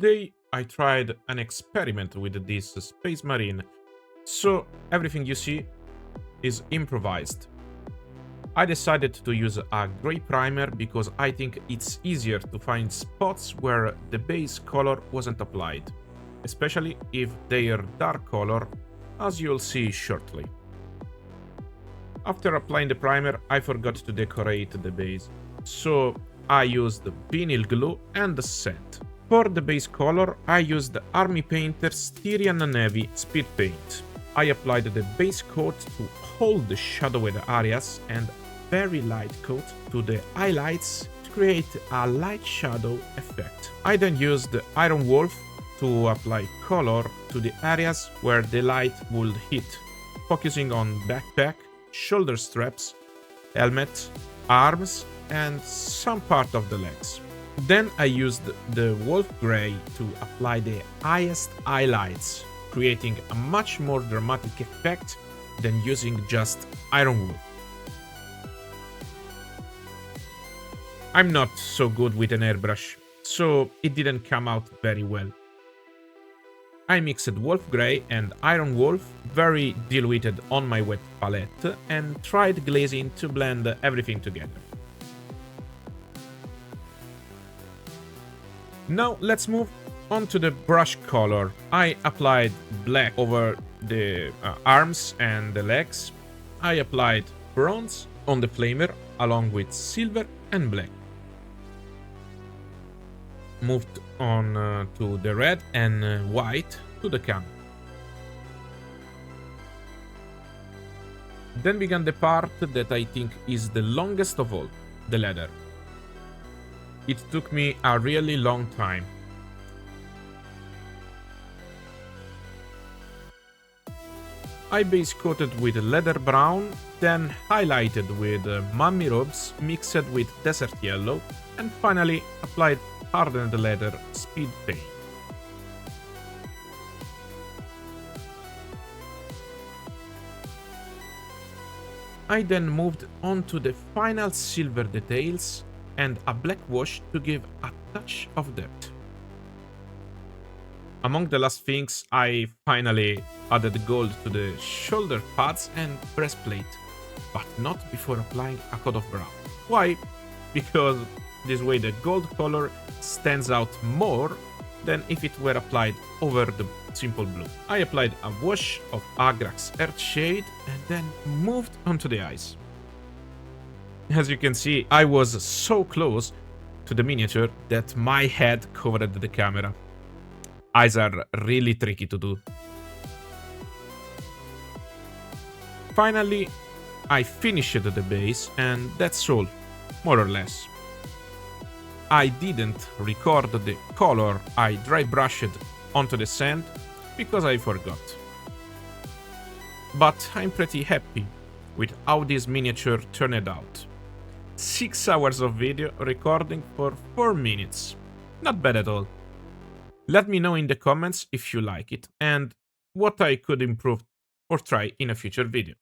Today I tried an experiment with this Space Marine, so everything you see is improvised. I decided to use a grey primer because I think it's easier to find spots where the base color wasn't applied, especially if they're dark color, as you'll see shortly. After applying the primer, I forgot to decorate the base, so I used vinyl glue and scent. For the base color, I used Army Painter's Styrian Navy Speed Paint. I applied the base coat to hold the shadowy areas and very light coat to the highlights to create a light shadow effect. I then used the Iron Wolf to apply color to the areas where the light would hit, focusing on backpack, shoulder straps, helmet, arms, and some part of the legs. Then I used the Wolf Grey to apply the highest highlights, creating a much more dramatic effect than using just Iron Wolf. I'm not so good with an airbrush, so it didn't come out very well. I mixed Wolf Grey and Iron Wolf very diluted on my wet palette and tried glazing to blend everything together. Now let's move on to the brush color. I applied black over the arms and the legs. I applied bronze on the flamer along with silver and black. Moved on to the red and white to the cam. Then began the part that I think is the longest of all, the leather. It took me a really long time. I base coated with leather brown, then highlighted with mummy robes mixed with desert yellow, and finally applied hardened leather speed paint. I then moved on to the final silver details and a black wash to give a touch of depth. Among the last things, I finally added gold to the shoulder pads and breastplate, but not before applying a coat of brown. Why? Because this way the gold color stands out more than if it were applied over the simple blue. I applied a wash of Agrax Earthshade and then moved on to the eyes. As you can see, I was so close to the miniature that my head covered the camera. Eyes are really tricky to do. Finally, I finished the base and that's all, more or less. I didn't record the color I dry brushed onto the sand because I forgot. But I'm pretty happy with how this miniature turned out. 6 hours of video recording for 4 minutes. Not bad at all. Let me know in the comments if you like it and what I could improve or try in a future video.